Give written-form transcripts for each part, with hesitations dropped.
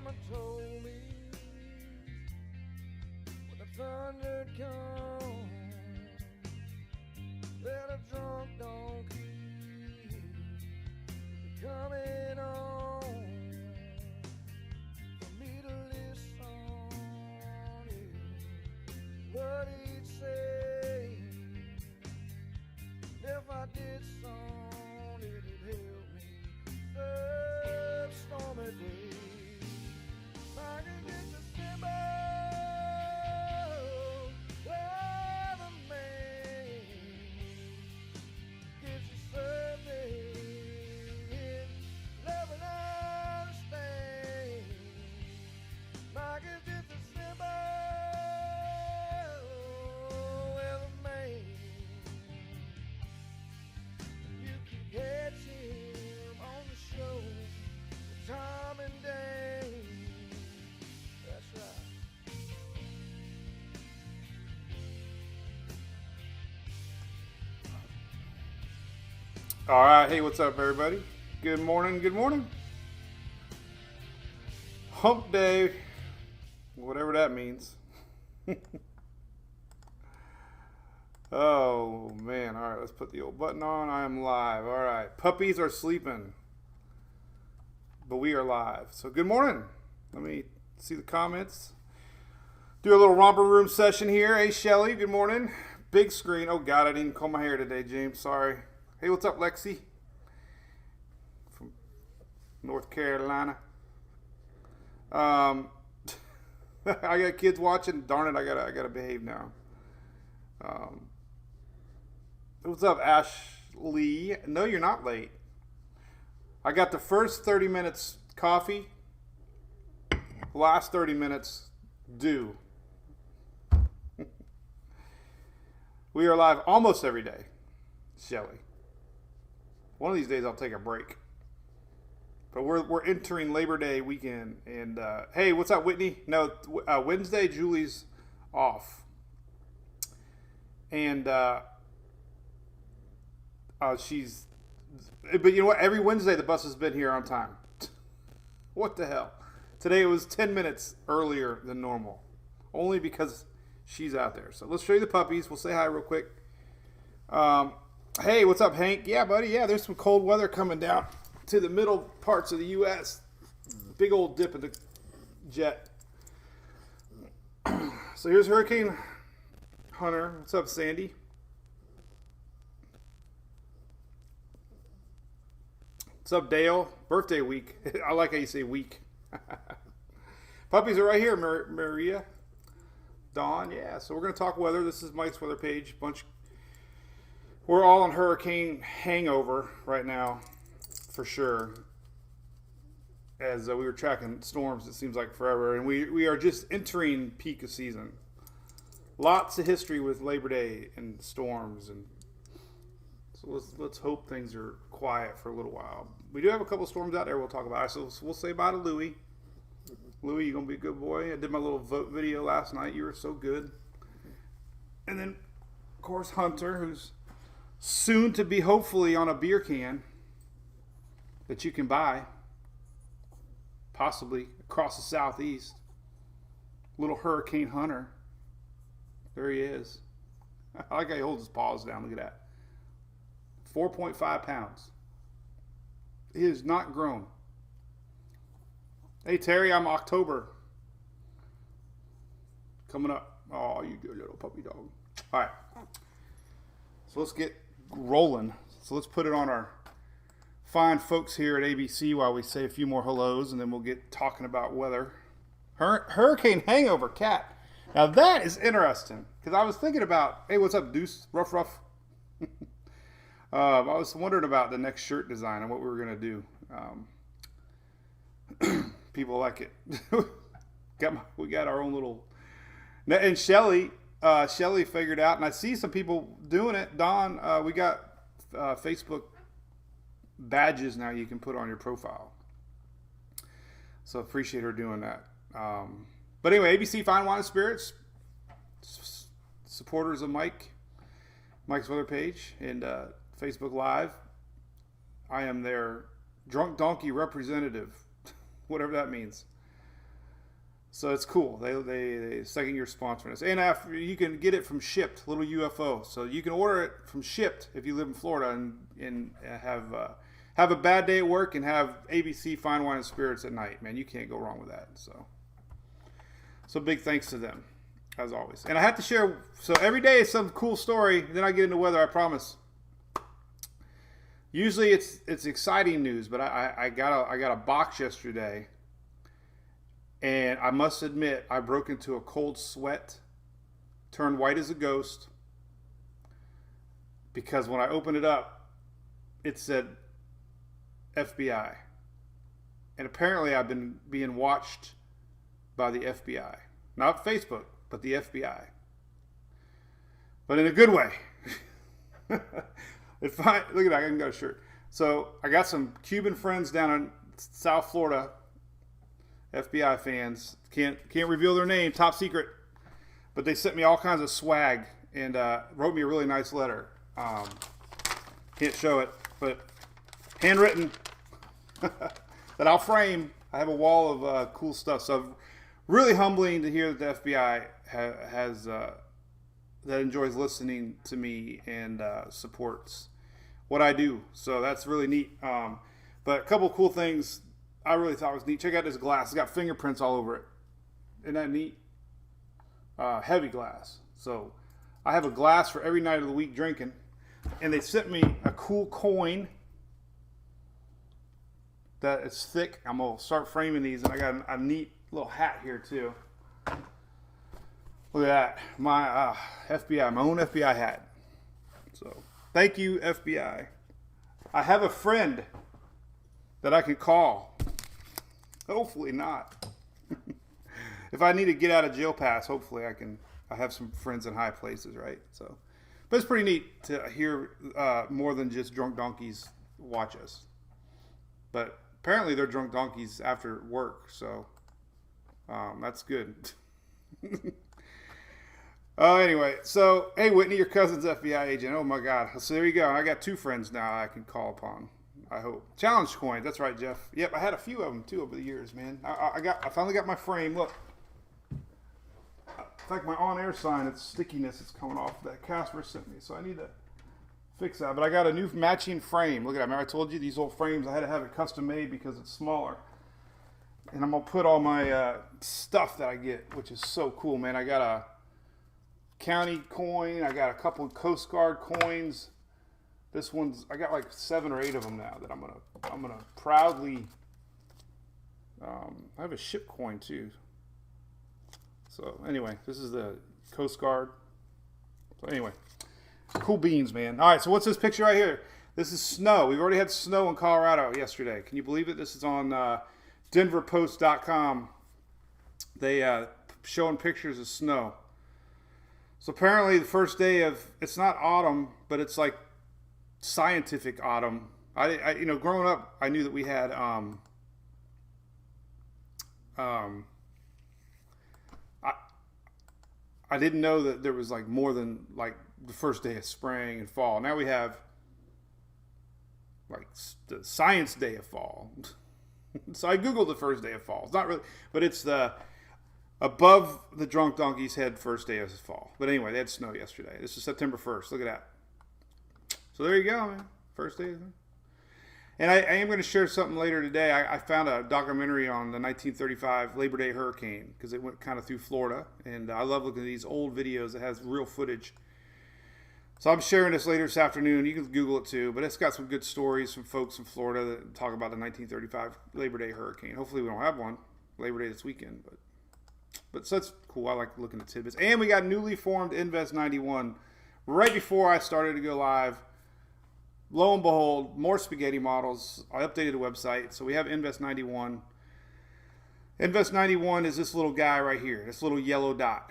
Mama told me when the thunder comes that a drunk donkey is coming on for me to listen, what he'd say. If I did song, it'd help me through stormy days. Like it is December, where the man gets his service, love and understand. Like it is December, where the man you can catch him on the show with Tom and Dave. That's right. All right, hey, what's up, everybody? Good morning, good morning. Hump day, whatever that means. Oh, man. All right, let's put the old button on. I am live. All right, puppies are sleeping, but we are live. So good morning. Let me see the comments. Do a little romper room session here. Hey, Shelly, good morning. Big screen. Oh, God, I didn't comb my hair today, James. Sorry. Hey, what's up, Lexi? From North Carolina. I got kids watching. Darn it, I gotta behave now. What's up, Ashley? No, you're not late. I got the first 30 minutes coffee. Last 30 minutes due. We are live almost every day, Shelly. One of these days I'll take a break. But we're entering Labor Day weekend. And hey, what's up, Whitney? No, Wednesday, Julie's off. And she's... But you know what? Every Wednesday the bus has been here on time. What the hell? Today it was 10 minutes earlier than normal. Only because she's out there. So let's show you the puppies. We'll say hi real quick. Hey, what's up, Hank? Yeah, buddy. Yeah, there's some cold weather coming down to the middle parts of the U.S. Big old dip in the jet. So here's Hurricane Hunter. What's up, Sandy? What's up, Dale? Birthday week. I like how you say week. Puppies are right here, Maria. Dawn, yeah. So we're going to talk weather. This is Mike's weather page. We're all on hurricane hangover right now, for sure. As we were tracking storms, it seems like forever. And we are just entering peak of season. Lots of history with Labor Day and storms. And so let's hope things are quiet for a little while. We do have a couple storms out there we'll talk about. So we'll say bye to Louie. Louie, you're going to be a good boy. I did my little vote video last night. You were so good. And then, of course, Hunter, who's soon to be hopefully on a beer can that you can buy. Possibly across the southeast. Little Hurricane Hunter. There he is. I like how he holds his paws down. Look at that. 4.5 pounds. He is not grown. Hey, Terry, I'm October. Coming up. Oh, you good little puppy dog. All right. So let's get rolling. So let's put it on our fine folks here at ABC while we say a few more hellos, and then we'll get talking about weather. Hurricane hangover, cat. Now that is interesting, because I was thinking about, hey, what's up, Deuce? Ruff. I was wondering about the next shirt design and what we were going to do. People like it. We got our own little... And Shelly figured out, and I see some people doing it. Don, we got Facebook badges now you can put on your profile. So appreciate her doing that. But anyway, ABC Fine Wine and Spirits, supporters of Mike's weather page, and Facebook Live. I am their drunk donkey representative, whatever that means. So it's cool. They second year sponsoring us, and after you can get it from Shipped, little UFO. So you can order it from Shipped if you live in Florida and have a bad day at work and have ABC Fine Wine and Spirits at night. Man, you can't go wrong with that. So big thanks to them as always. And I have to share. So every day is some cool story. Then I get into weather. I promise. Usually it's exciting news, but I got a box yesterday. And I must admit, I broke into a cold sweat, turned white as a ghost, because when I opened it up, it said FBI. And apparently I've been being watched by the FBI. Not Facebook, but the FBI. But in a good way. Look at that, I even got a shirt. So I got some Cuban friends down in South Florida, FBI fans. Can't reveal their name, top secret. But they sent me all kinds of swag and wrote me a really nice letter. Can't show it, but handwritten that I'll frame. I have a wall of cool stuff. So really humbling to hear that the FBI has that enjoys listening to me and supports what I do. So that's really neat. But a couple of cool things I really thought was neat. Check out this glass. It's got fingerprints all over it. Isn't that neat? Heavy glass. So I have a glass for every night of the week drinking. And they sent me a cool coin that it's thick. I'm going to start framing these. And I got a neat little hat here too. Look at that. My FBI, my own FBI hat. So thank you, FBI. I have a friend that I can call. Hopefully not. If I need to get out of jail pass, hopefully I have some friends in high places, right? So, but it's pretty neat to hear more than just drunk donkeys watch us. But apparently they're drunk donkeys after work, so that's good. Anyway, so hey Whitney, your cousin's FBI agent. Oh my God! So there you go. I got two friends now I can call upon. I hope. Challenge coins. That's right, Jeff. Yep, I had a few of them too over the years, man. I finally got my frame. Look, it's like my on-air sign. It's stickiness. It's coming off that Casper sent me, so I need to fix that. But I got a new matching frame. Look at that. Remember I told you these old frames? I had to have it custom made because it's smaller. And I'm gonna put all my stuff that I get, which is so cool, man. I got a county coin. I got a couple of Coast Guard coins. This one's, I got like 7 or 8 of them now that I'm gonna proudly. I have a ship coin too. So anyway, this is the Coast Guard. So anyway, cool beans, man. All right, so what's this picture right here? This is snow. We've already had snow in Colorado yesterday. Can you believe it? This is on DenverPost.com. They showing pictures of snow. So apparently the first day of, it's not autumn, but it's like scientific autumn. I growing up, I knew that we had I didn't know that there was like more than like the first day of spring and fall. Now we have like the science day of fall. So I googled the first day of fall. It's not really, but it's the above the drunk donkey's head first day of fall. But anyway, they had snow yesterday. This is September 1st. Look at that. So there you go, man. First day. And I am going to share something later today. I found a documentary on the 1935 Labor Day hurricane because it went kind of through Florida. And I love looking at these old videos that has real footage. So I'm sharing this later this afternoon. You can Google it too. But it's got some good stories from folks in Florida that talk about the 1935 Labor Day hurricane. Hopefully we don't have one Labor Day this weekend. But so that's cool. I like looking at tidbits. And we got newly formed Invest 91 right before I started to go live. Lo and behold, more spaghetti models. I updated the website. So we have Invest 91. Invest 91 is this little guy right here, this little yellow dot.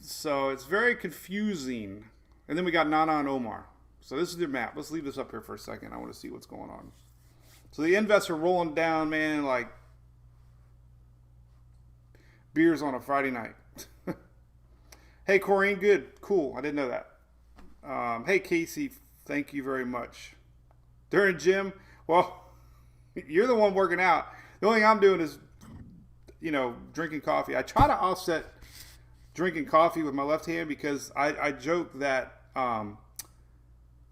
So it's very confusing. And then we got Nana and Omar. So this is their map. Let's leave this up here for a second. I want to see what's going on. So the Invests are rolling down, man, like beers on a Friday night. Hey, Corrine, good. Cool. I didn't know that. Hey, Casey, thank you very much. During gym, well, you're the one working out. The only thing I'm doing is, drinking coffee. I try to offset drinking coffee with my left hand because I joke that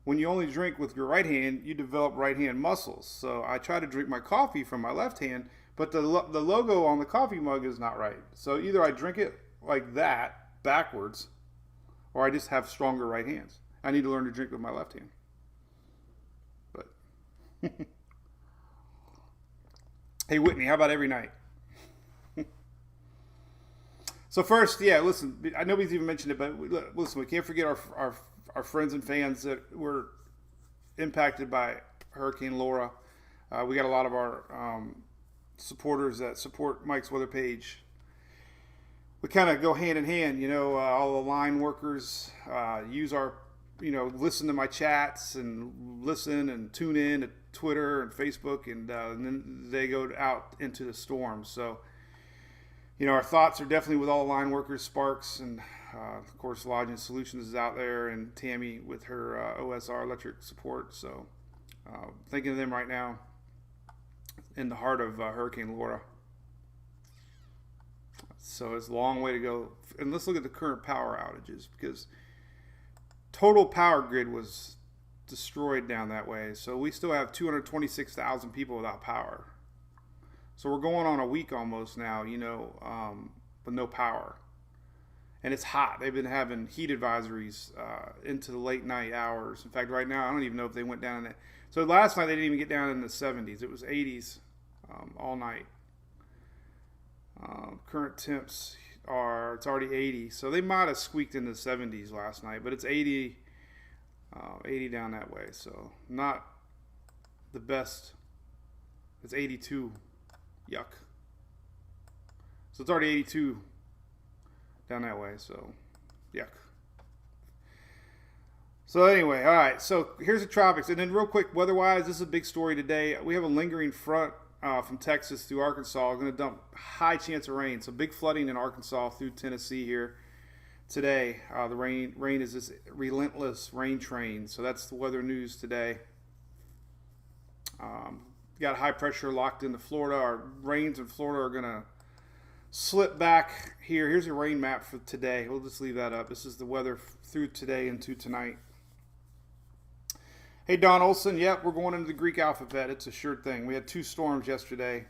when you only drink with your right hand, you develop right hand muscles. So I try to drink my coffee from my left hand, but the logo on the coffee mug is not right. So either I drink it like that, backwards, or I just have stronger right hands. I need to learn to drink with my left hand. But hey, Whitney, how about every night? So first, listen, nobody's even mentioned it, but listen, we can't forget our friends and fans that were impacted by Hurricane Laura. We got a lot of our supporters that support Mike's Weather Page. We kind of go hand in hand, all the line workers use our, listen to my chats and listen and tune in to Twitter and Facebook, and then they go out into the storm. So, our thoughts are definitely with all the line workers, Sparks, and of course Lodging Solutions is out there, and Tammy with her OSR electric support. So thinking of them right now in the heart of Hurricane Laura. So it's a long way to go. And let's look at the current power outages, because total power grid was destroyed down that way. So we still have 226,000 people without power. So we're going on a week almost now, with no power. And it's hot. They've been having heat advisories into the late night hours. In fact, right now, I don't even know if they went down in it. So last night, they didn't even get down in the 70s. It was 80s all night. Current temps it's already 80. So they might have squeaked in the 70s last night, but it's 80 down that way. So not the best. It's 82. Yuck. So it's already 82 down that way, so yuck. So anyway, all right, so here's the tropics. And then real quick, weather-wise, this is a big story today. We have a lingering front from Texas through Arkansas. Going to dump high chance of rain. So big flooding in Arkansas through Tennessee here today. The rain is this relentless rain train. So that's the weather news today. Got high pressure locked into Florida. Our rains in Florida are going to slip back here. Here's a rain map for today. We'll just leave that up. This is the weather through today into tonight. Hey, Don Olson. Yep, we're going into the Greek alphabet. It's a sure thing. We had 2 storms yesterday.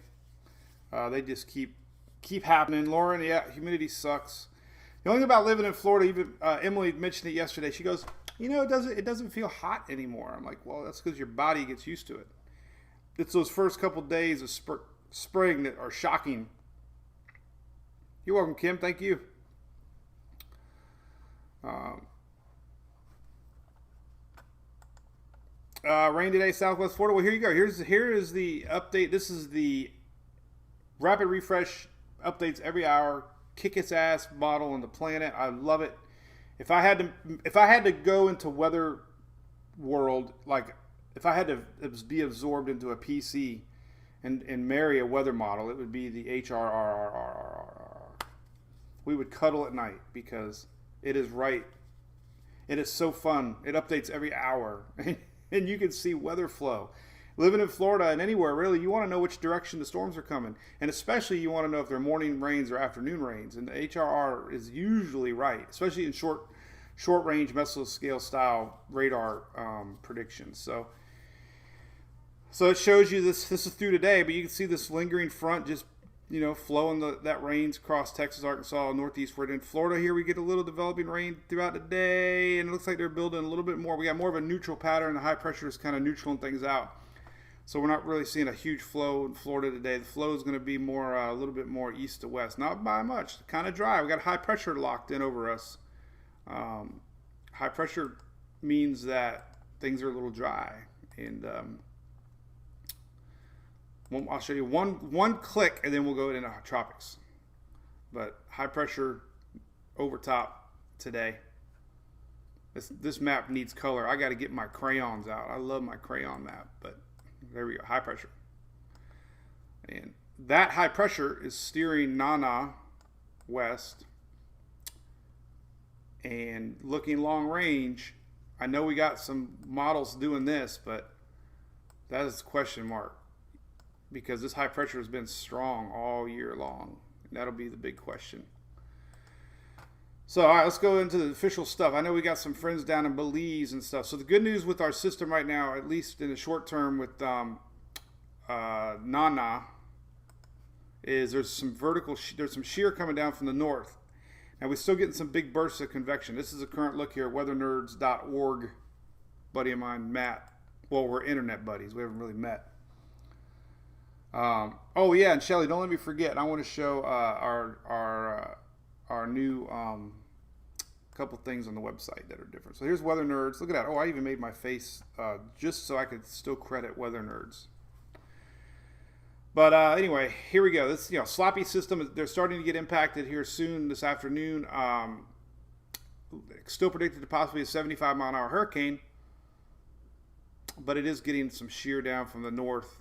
They just keep happening. Lauren, yeah, humidity sucks. The only thing about living in Florida, even Emily mentioned it yesterday. She goes, it doesn't feel hot anymore. I'm like, well, that's because your body gets used to it. It's those first couple days of spring that are shocking. You're welcome, Kim. Thank you. Rain today, Southwest Florida. Well, here you go. Here is the update. This is the rapid refresh updates every hour. Kick its ass model on the planet. I love it. If I had to go into weather world, like if I had to be absorbed into a PC and marry a weather model, it would be the HRRRRRR. We would cuddle at night because it is right. It is so fun. It updates every hour. And you can see weather flow. Living in Florida and anywhere, really, you want to know which direction the storms are coming. And especially you want to know if they're morning rains or afternoon rains. And the HRR is usually right, especially in short range mesoscale style radar predictions. So it shows you this is through today, but you can see this lingering front just, flowing that rains across Texas, Arkansas, northeast Florida. In Florida here, we get a little developing rain throughout the day, and it looks like they're building a little bit more. We got more of a neutral pattern. The high pressure is kind of neutraling things out. So we're not really seeing a huge flow in Florida today. The flow is going to be more a little bit more east to west. Not by much. Kind of dry. We got high pressure locked in over us. High pressure means that things are a little dry. And I'll show you one click, and then we'll go into tropics. But high pressure over top today. This map needs color. I got to get my crayons out. I love my crayon map, but there we go. High pressure. And that high pressure is steering Nana west. And looking long range, I know we got some models doing this, but that is a question mark. because this high pressure has been strong all year long. And that'll be the big question. So, all right, let's go into the official stuff. I know we got some friends down in Belize and stuff. So the good news with our system right now, at least in the short term with Nana, is there's some shear coming down from the north. And we're still getting some big bursts of convection. This is a current look here, weathernerds.org. Buddy of mine, Matt. Well, we're internet buddies. We haven't really met. Oh yeah, and Shelly, don't let me forget. I want to show our new couple things on the website that are different. So here's Weather Nerds. Look at that. Oh, I even made my face just so I could still credit Weather Nerds. But anyway, here we go. This sloppy system. They're starting to get impacted here soon this afternoon. Still predicted to possibly a 75-mile-an-hour hurricane, but it is getting some shear down from the north,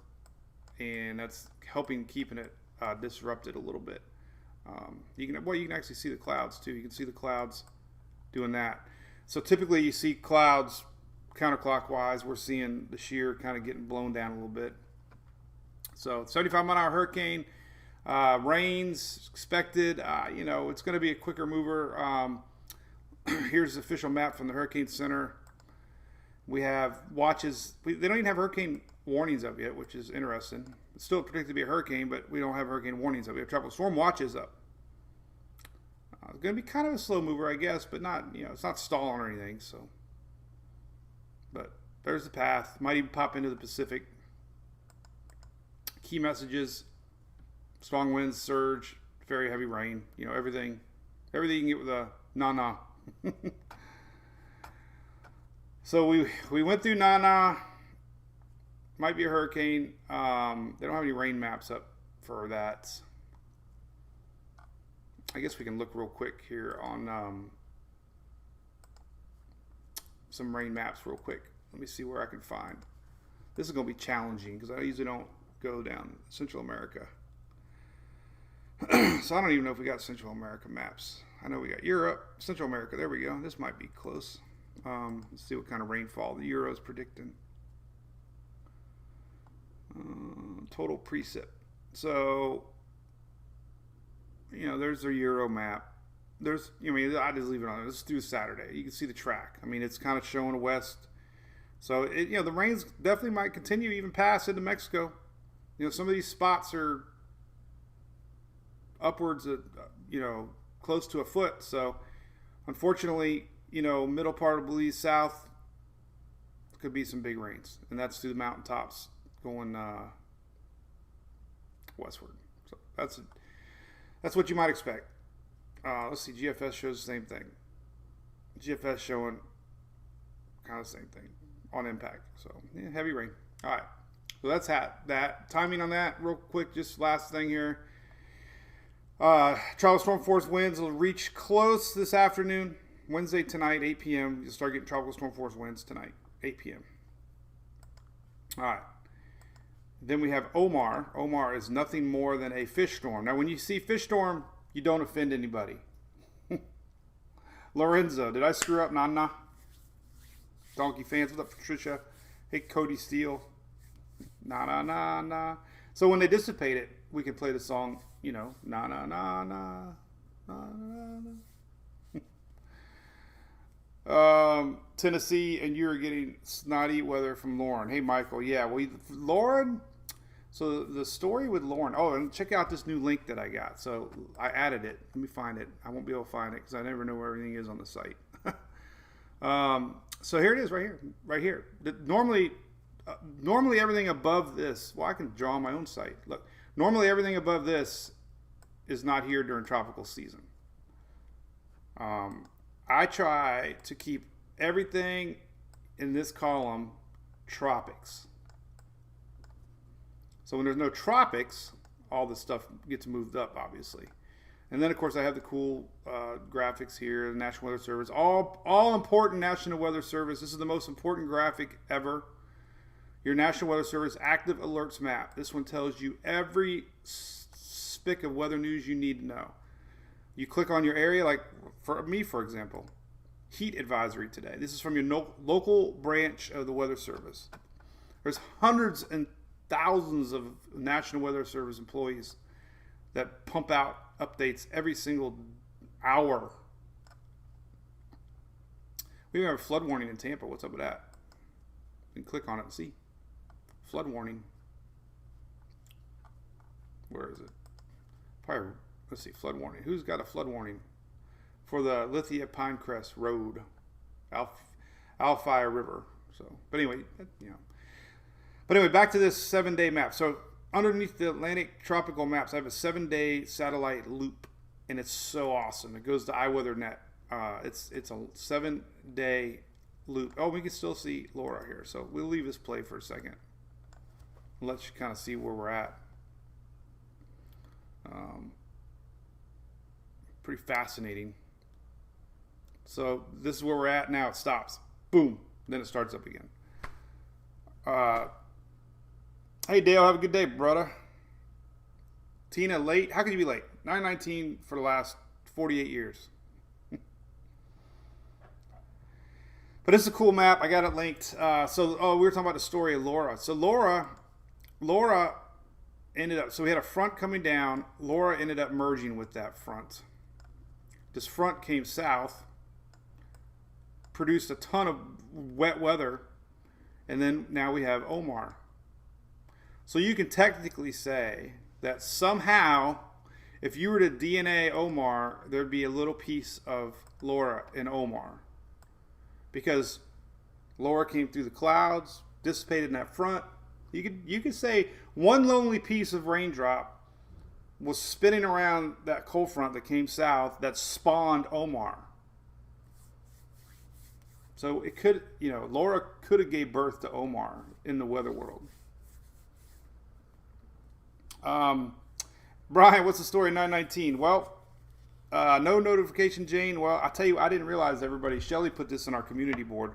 and that's helping keeping it disrupted a little bit. You can actually see the clouds too. You can see the clouds doing that. So typically you see clouds counterclockwise. We're seeing the shear kind of getting blown down a little bit. So 75-mile-an-hour hurricane, rains expected. It's going to be a quicker mover. Here's the official map from the Hurricane Center. We have watches. They don't even have hurricane warnings up yet, which is interesting. It's still predicted to be a hurricane, but we don't have hurricane warnings up. We have tropical storm watches up. It's going to be kind of a slow mover, I guess, but not, it's not stalling or anything. So, but there's the path. Might even pop into the Pacific. Key messages: strong winds, surge, very heavy rain. Everything you can get with a Nana. So we went through Nana. Might be a hurricane. They don't have any rain maps up for that. I guess we can look real quick here on some rain maps real quick. Let me see where I can find. This is going to be challenging because I usually don't go down Central America. So I don't even know if we got Central America maps. I know we got Europe, Central America. There we go. This might be close. Let's see what kind of rainfall the Euro is predicting. Total precip. So, there's their Euro map. I just leave it on there. Let's do Saturday. You can see the track. It's kind of showing west. So, the rains definitely might continue even past into Mexico. Some of these spots are upwards of, close to a foot. So, unfortunately, middle part of Belize south could be some big rains. And that's through the mountaintops going westward. So, that's what you might expect. Let's see. GFS shows the same thing. GFS showing kind of the same thing on impact. So, heavy rain. All right. So that's that. Timing on that, real quick, just last thing here. Tropical storm force winds will reach close this afternoon. Wednesday tonight, 8 p.m. You'll start getting tropical storm force winds tonight, 8 p.m. All right. Then we have Omar. Omar is nothing more than a fish storm. Now, when you see fish storm, you don't offend anybody. Lorenzo, did I screw up? Nah. Donkey fans, what's up, Patricia? Hey, Cody Steele. Nah. So when they dissipate it, we can play the song, nah. Tennessee, and you're getting snotty weather from Lauren. Hey, Michael. Yeah, Lauren. So the story with Lauren. Oh, and check out this new link that I got. So I added it. Let me find it. I won't be able to find it because I never know where everything is on the site. So here it is, right here. Normally everything above this. Well, I can draw on my own site. Look, normally everything above this is not here during tropical season. I try to keep everything in this column tropics. So when there's no tropics, all this stuff gets moved up, obviously. And then, of course, I have the cool graphics here, the National Weather Service. All important National Weather Service. This is the most important graphic ever. Your National Weather Service Active Alerts Map. This one tells you every spick of weather news you need to know. You click on your area, like for me, for example, heat advisory today. This is from your local branch of the Weather Service. There's hundreds and thousands of National Weather Service employees that pump out updates every single hour. We have a flood warning in Tampa. What's up with that? You can click on it and see. Flood warning. Where is it? Probably, let's see, flood warning. Who's got a flood warning? For the Lithia Pinecrest Road, Alfire River. So, but anyway, back to this 7-day map. So underneath the Atlantic tropical maps, I have a 7-day satellite loop, and it's so awesome. It goes to iWeatherNet. It's a 7-day loop. Oh, we can still see Laura here. So we'll leave this play for a second. Let you kind of see where we're at. Pretty fascinating. So this is where we're at now. It stops. Boom. Then it starts up again. Hey, Dale. Have a good day, brother. Tina, late? How could you be late? 9:19 for the last 48 years. But it's a cool map. I got it linked. We were talking about the story of Laura. So Laura ended up, so we had a front coming down. Laura ended up merging with that front. This front came south, produced a ton of wet weather, and then now we have Omar. So you can technically say that somehow, if you were to DNA Omar, there'd be a little piece of Laura in Omar. Because Laura came through the clouds, dissipated in that front. You could say one lonely piece of raindrop was spinning around that cold front that came south that spawned Omar. So it could, Laura could have gave birth to Omar in the weather world. Brian, what's the story? 919. Well, no notification, Jane. Well, I tell you, I didn't realize everybody. Shelly put this in our community board,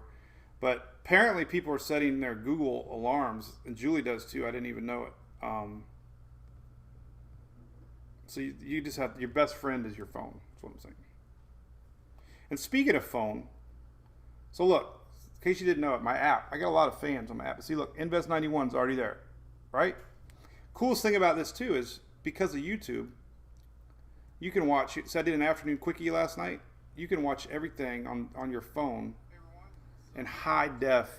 but apparently people are setting their Google alarms, and Julie does too. I didn't even know it. So you just have, your best friend is your phone. That's what I'm saying. And speaking of phone, so look, in case you didn't know it, my app, I got a lot of fans on my app. See, look, Invest 91 is already there, right? Coolest thing about this too is because of YouTube, you can watch, so I did an afternoon quickie last night. You can watch everything on your phone in high def.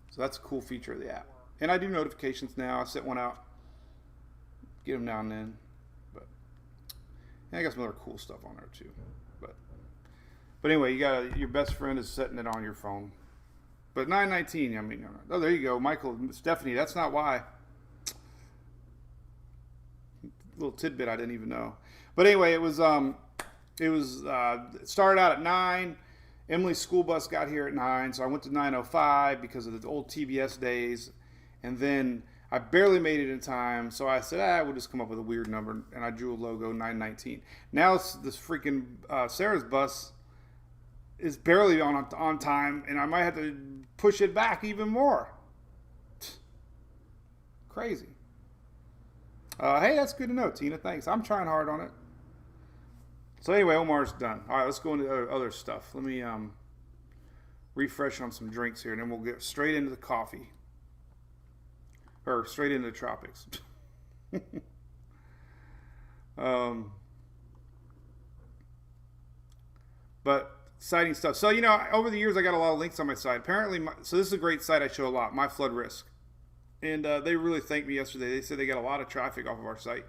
So that's a cool feature of the app. And I do notifications now. I set one out, get them now and then. But I got some other cool stuff on there too. But anyway, your best friend is setting it on your phone. But 919, oh, there you go, Michael, Stephanie. That's not why. Little tidbit I didn't even know. But anyway, it started out at 9. Emily's school bus got here at 9, so I went to 9:05 because of the old TBS days, and then I barely made it in time, so I said, we'll just come up with a weird number, and I drew a logo, 919. Now it's this freaking Sarah's bus is barely on time, and I might have to push it back even more. Crazy. Hey, that's good to know, Tina. Thanks. I'm trying hard on it. So anyway, Omar's done. All right, let's go into other stuff. Let me refresh on some drinks here, and then we'll get straight into the coffee. Or straight into the tropics. But exciting stuff. So, over the years, I got a lot of links on my site. Apparently, so this is a great site I show a lot, My Flood Risk. And they really thanked me yesterday. They said they got a lot of traffic off of our site.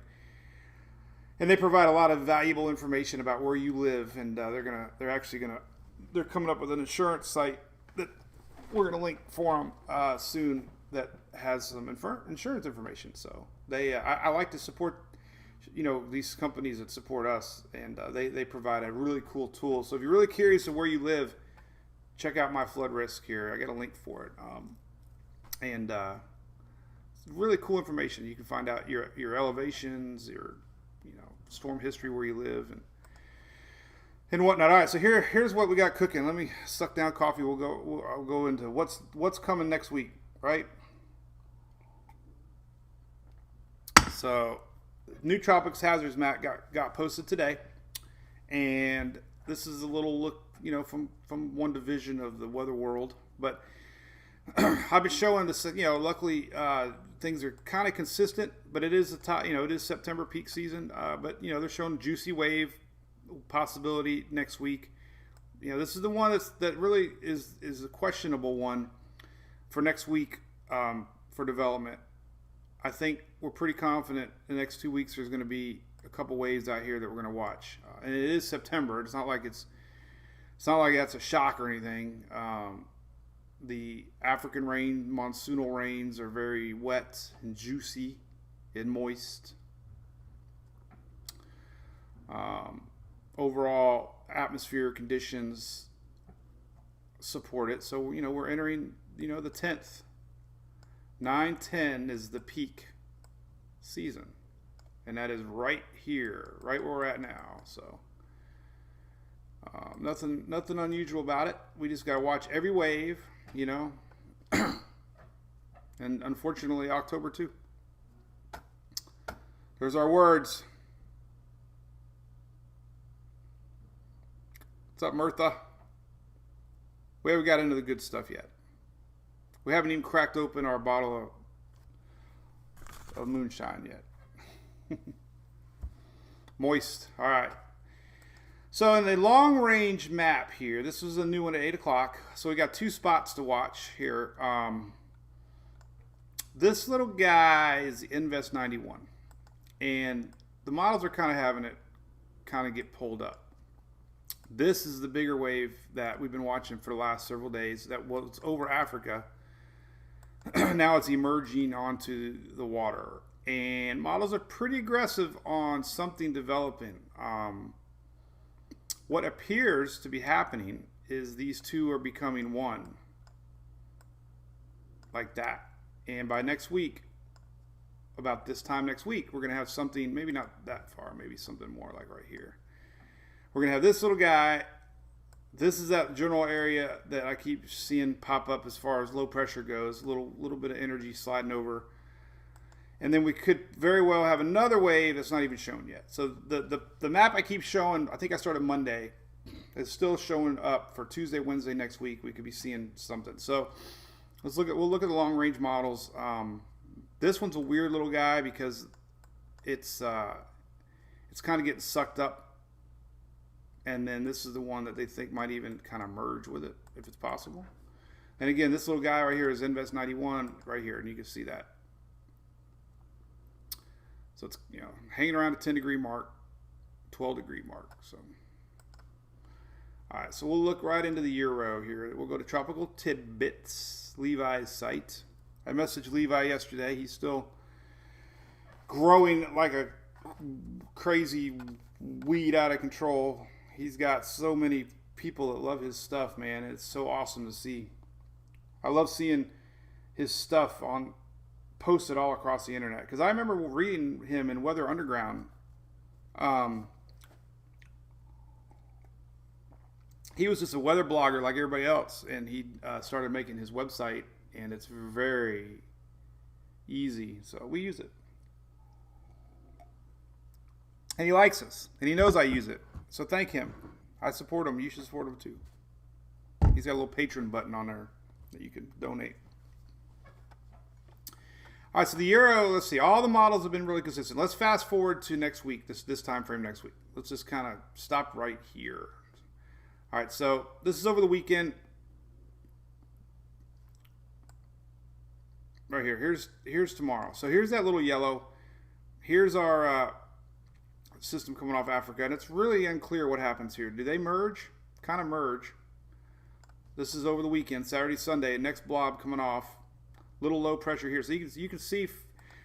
And they provide a lot of valuable information about where you live. And they're coming up with an insurance site that we're going to link for them soon that has some insurance information. So I like to support, these companies that support us. And they provide a really cool tool. So if you're really curious of where you live, check out My Flood Risk here. I got a link for it. Really cool information. You can find out your elevations, your storm history where you live and whatnot. All right, so here's what we got cooking. Let me suck down coffee. I'll go into what's coming next week, right? So, new tropics hazards map got posted today, and this is a little look, from one division of the weather world, but I've been showing this, luckily things are kind of consistent, but it is it is September peak season. But they're showing juicy wave possibility next week. This is the one that really is a questionable one for next week for development. I think we're pretty confident the next 2 weeks there's going to be a couple waves out here that we're going to watch, and it is September. It's not like that's a shock or anything. The African monsoonal rains are very wet and juicy and moist. Overall atmosphere conditions support it. So, we're entering, the 10th. 9-10 is the peak season. And that is right here, right where we're at now. So, nothing unusual about it. We just got to watch every wave, and unfortunately, October too. There's our words. What's up, Mirtha? We haven't got into the good stuff yet. We haven't even cracked open our bottle of moonshine yet. Moist. All right. So in the long range map here, this was a new one at 8 o'clock. So we got 2 spots to watch here. This little guy is the Invest 91. And the models are kind of having it kind of get pulled up. This is the bigger wave that we've been watching for the last several days that was over Africa. Now it's emerging onto the water. And models are pretty aggressive on something developing. What appears to be happening is these two are becoming one. Like that. And by next week, about this time next week, we're going to have something, maybe not that far, maybe something more like right here. We're going to have this little guy. This is that general area that I keep seeing pop up as far as low pressure goes. A little bit of energy sliding over. And then we could very well have another wave that's not even shown yet. So the map I keep showing, I think I started Monday, is still showing up for Tuesday, Wednesday next week. We could be seeing something. So we'll look at the long range models. This one's a weird little guy because it's kind of getting sucked up. And then this is the one that they think might even kind of merge with it if it's possible. And again, this little guy right here is Invest 91 right here, and you can see that. So it's hanging around a 10-degree mark, 12-degree mark. So, all right. So we'll look right into the Euro here. We'll go to Tropical Tidbits, Levi's site. I messaged Levi yesterday. He's still growing like a crazy weed out of control. He's got so many people that love his stuff, man. It's so awesome to see. I love seeing his stuff posted all across the internet. Because I remember reading him in Weather Underground. He was just a weather blogger like everybody else. And he started making his website. And it's very easy. So we use it. And he likes us. And he knows I use it. So thank him. I support him. You should support him too. He's got a little Patreon button on there that you can donate. All right, so the Euro, let's see. All the models have been really consistent. Let's fast forward to next week, this time frame next week. Let's just kind of stop right here. All right, so this is over the weekend. Right here. Here's tomorrow. So here's that little yellow. Here's our system coming off Africa, and it's really unclear what happens here. Do they merge? Kind of merge. This is over the weekend, Saturday, Sunday. Next blob coming off. Little low pressure here. So you can see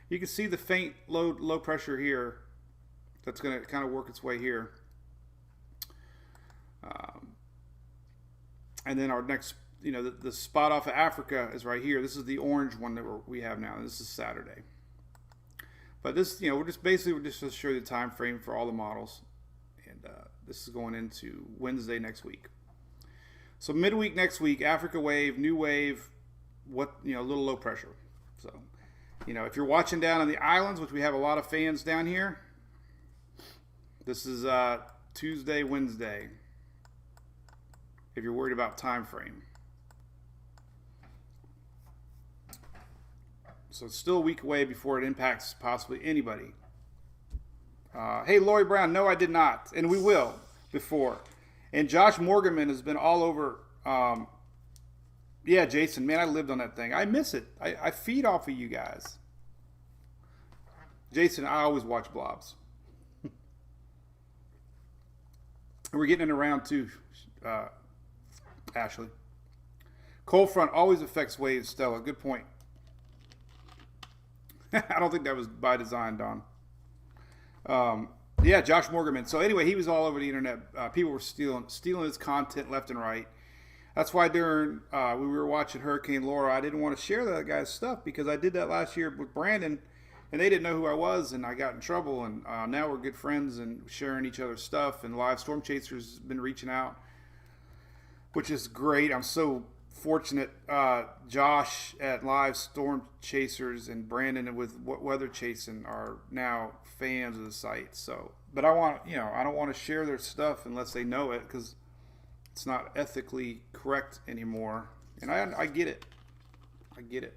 the faint low pressure here. That's going to kind of work its way here. And then our next, the spot off of Africa is right here. This is the orange one that we have now. This is Saturday. But this, we're just to show you the time frame for all the models, and this is going into Wednesday next week. So midweek next week, Africa wave, new wave, a little low pressure. So, if you're watching down on the islands, which we have a lot of fans down here, this is Tuesday, Wednesday. If you're worried about time frame. So it's still a week away before it impacts possibly anybody. Hey, Lori Brown, no, I did not. And we will before. And Josh Morganman has been all over. Yeah, Jason, man, I lived on that thing. I miss it. I feed off of you guys. Jason, I always watch blobs. We're getting it around too, Ashley. Cold front always affects waves, Stella. Good point. I don't think that was by design, Don. Yeah, Josh Morganman. So anyway, he was all over the internet. People were stealing his content left and right. That's why during we were watching Hurricane Laura, I didn't want to share that guy's stuff because I did that last year with Brandon, and they didn't know who I was, and I got in trouble. And now we're good friends and sharing each other's stuff. And Live Storm Chasers has been reaching out, which is great. I'm so fortunate. Josh at Live Storm Chasers and Brandon with Weather Chasing are now fans of the site. So, but I don't want to share their stuff unless they know it because it's not ethically correct anymore. And I get it. I get it.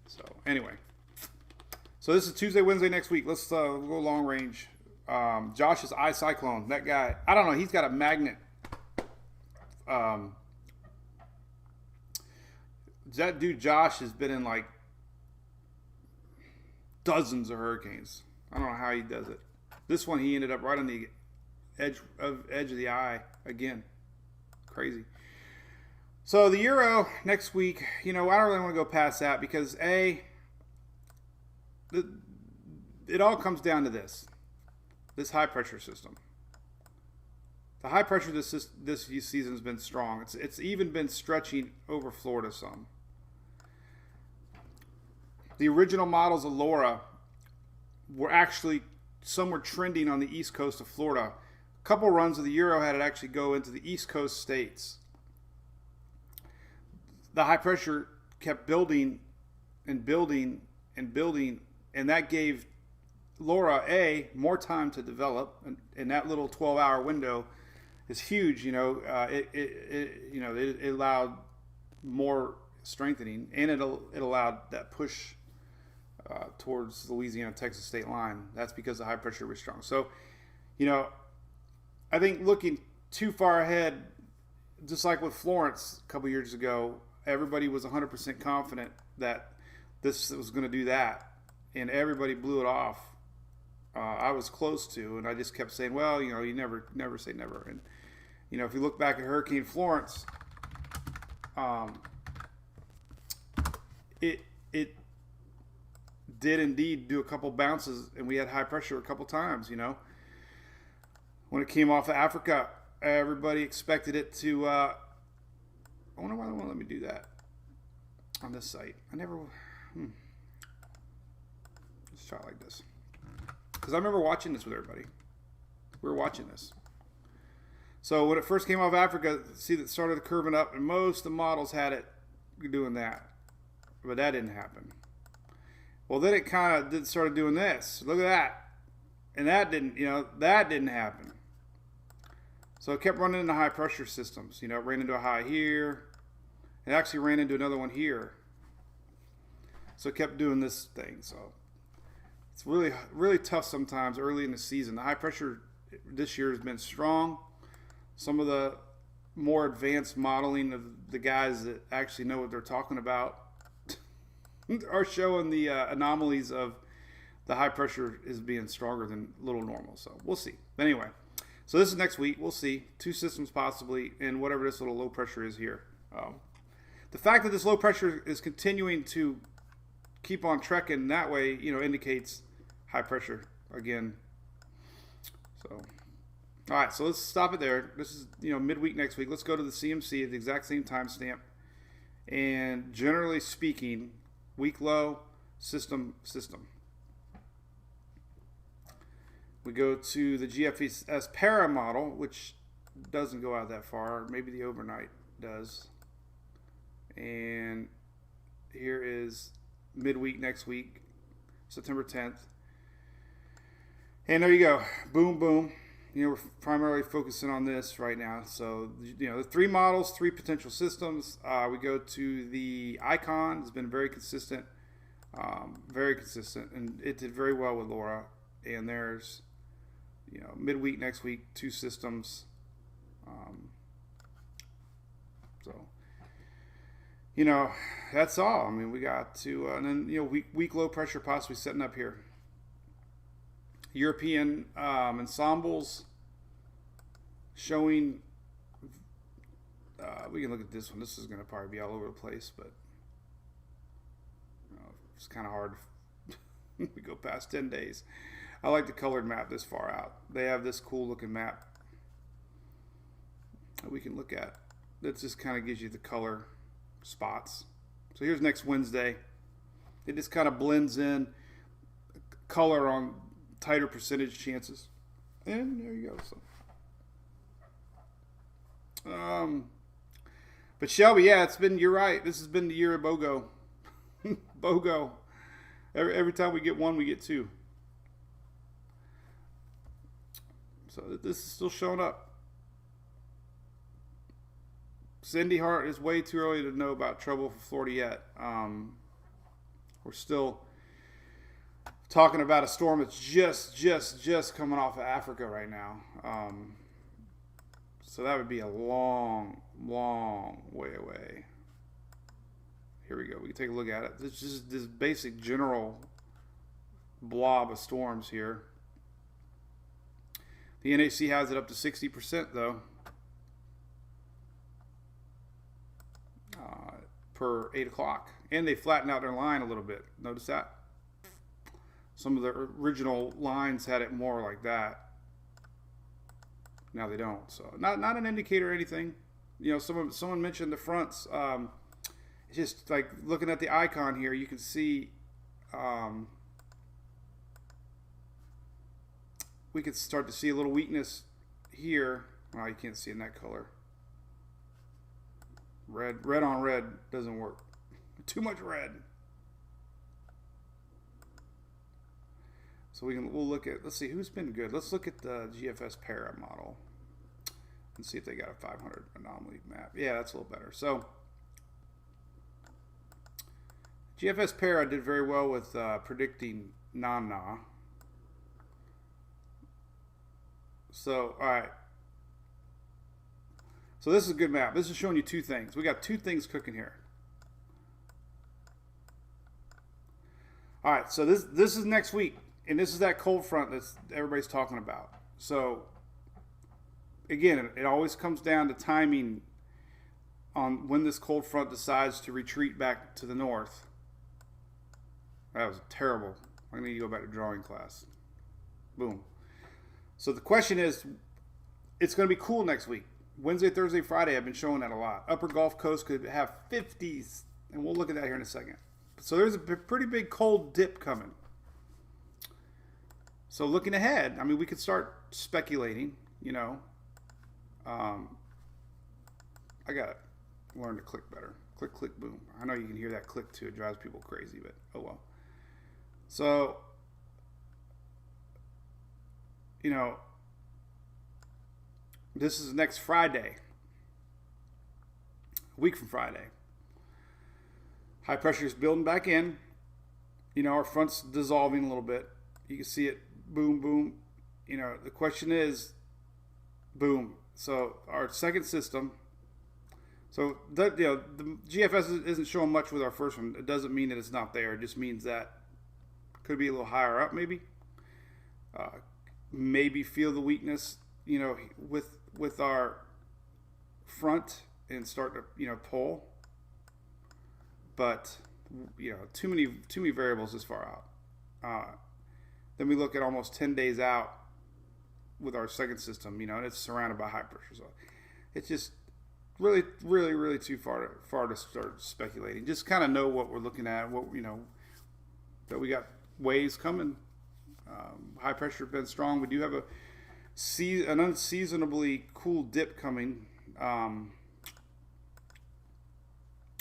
So anyway, so this is Tuesday, Wednesday next week. Let's we'll go long range. Josh's Eye Cyclone. That guy, I don't know. He's got a magnet. That dude Josh has been in like dozens of hurricanes. I don't know how he does it. This one he ended up right on the edge of the eye again. Crazy. So the Euro next week, I don't really want to go past that because it all comes down to this high pressure system. The high pressure this season has been strong. It's even been stretching over Florida some. The original models of Laura were actually, some were trending on the east coast of Florida. A couple runs of the Euro had it actually go into the east coast states. The high pressure kept building and building and building, and that gave Laura more time to develop, and that little 12-hour window is huge. It allowed more strengthening, and it allowed that push towards the Louisiana-Texas state line. That's because the high pressure was strong. So, I think looking too far ahead, just like with Florence a couple years ago, everybody was 100% confident that this was going to do that, and everybody blew it off. I was close to, and I just kept saying, well, you never say never. And, if you look back at Hurricane Florence, it did indeed do a couple bounces, and we had high pressure a couple times, When it came off of Africa, everybody expected it to, I wonder why they won't let me do that on this site. Let's try it like this. Because I remember watching this with everybody. We were watching this. So when it first came off Africa, see that started curving up, and most of the models had it doing that. But that didn't happen. Well, then it kind of started doing this. Look at that. And that didn't happen. So it kept running into high pressure systems. It ran into a high here. It actually ran into another one here. So it kept doing this thing. So it's really, really tough sometimes early in the season. The high pressure this year has been strong. Some of the more advanced modeling of the guys that actually know what they're talking about are showing the anomalies of the high pressure is being stronger than little normal. So we'll see. But anyway, so this is next week. We'll see. 2 systems possibly, and whatever this little low pressure is here. The fact that this low pressure is continuing to keep on trekking that way, indicates high pressure again. So, all right, so let's stop it there. This is, midweek next week. Let's go to the CMC at the exact same timestamp. And generally speaking, week low, system. We go to the GFS Para model, which doesn't go out that far. Maybe the overnight does. And here is midweek next week, September 10th. And there you go. Boom, boom. we're primarily focusing on this right now. So, the 3 models, 3 potential systems. We go to the Icon. It's been very consistent, and it did very well with Laura. And there's, midweek next week, 2 systems. So, that's all. I mean, we got to, and then, weak low pressure possibly setting up here. European ensembles showing, we can look at this one. This is going to probably be all over the place, but it's kind of hard. We go past 10 days. I like the colored map this far out. They have this cool looking map that we can look at. That just kind of gives you the color spots. So here's next Wednesday. It just kind of blends in color on tighter percentage chances, and there you go. So, but Shelby, yeah, you're right. This has been the year of BOGO. BOGO. Every time we get one, we get 2. So this is still showing up. Cindy Hart is way too early to know about trouble for Florida yet. We're still talking about a storm that's just coming off of Africa right now. So that would be a long way away. Here we go. We can take a look at it. This is this basic general blob of storms here. The NHC has it up to 60% though. Per 8 o'clock. And they flattened out their line a little bit. Notice that? Some of the original lines had it more like that. Now they don't. So not an indicator or anything. Someone mentioned the fronts. It's just like looking at the icon here, you can see we could start to see a little weakness here. Well, you can't see in that color. Red on red doesn't work. Too much red. So we'll look at, let's see who's been good. Let's look at the GFS Para model and see if they got a 500 anomaly map. Yeah, that's a little better. So GFS Para did very well with predicting Nana. So, all right. So this is a good map. This is showing you 2 things. We got 2 things cooking here. All right, so this is next week, and this is that cold front that everybody's talking about. So again, it always comes down to timing on when this cold front decides to retreat back to the north. That was terrible. I need to go back to drawing class. Boom. So the question is, it's going to be cool next week. Wednesday, Thursday, Friday, I've been showing that a lot. Upper Gulf Coast could have 50s, and we'll look at that here in a second. So there's a pretty big cold dip coming. So looking ahead, I mean, we could start speculating, I got to learn to click better. Click, click, boom. I know you can hear that click too. It drives people crazy, but oh well. So, this is next Friday, a week from Friday. High pressure is building back in. Our front's dissolving a little bit. You can see it, boom, boom. The question is, boom. So our second system. So the GFS isn't showing much with our first one. It doesn't mean that it's not there. It just means that could be a little higher up, maybe. Maybe feel the weakness, with our front and start to pull. But too many variables this far out. Then we look at almost 10 days out with our second system, and it's surrounded by high pressure. So it's just really, really, really too far to start speculating. Just kind of know what we're looking at. That we got waves coming. High pressure been strong. We do have an unseasonably cool dip coming,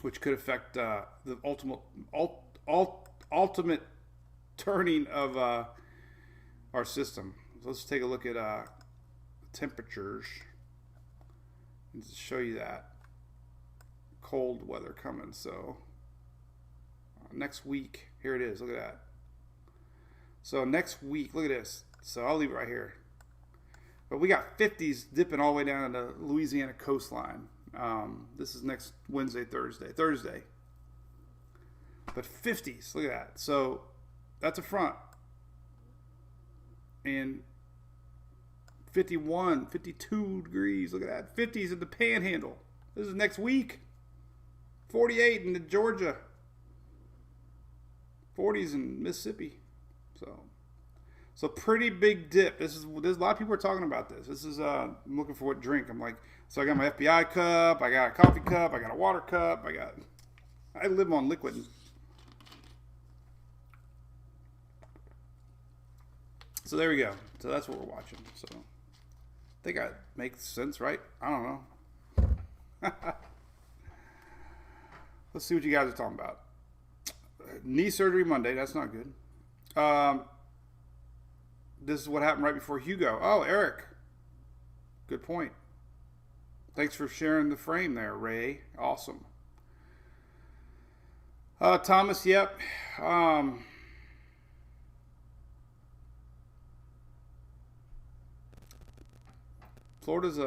which could affect the ultimate turning of our system. So let's take a look at temperatures. And to show you that cold weather coming. So next week, here it is. Look at that. So next week, look at this. So I'll leave it right here. But we got 50s dipping all the way down to the Louisiana coastline. This is next Wednesday, Thursday. But 50s, look at that. So that's a front. And 51, 52 degrees. Look at that. 50s in the Panhandle. This is next week. 48 in the Georgia. 40s in Mississippi. So pretty big dip. There's a lot of people are talking about this. This is I'm looking for what drink. I'm like, so I got my FBI cup, I got a coffee cup, I got a water cup, I live on liquid. So there we go. So that's what we're watching. So I think that makes sense, right? I don't know. Let's see what you guys are talking about. Knee surgery Monday. That's not good. This is what happened right before Hugo. Oh, Eric. Good point. Thanks for sharing the frame there, Ray. Awesome. Thomas, yep. Florida's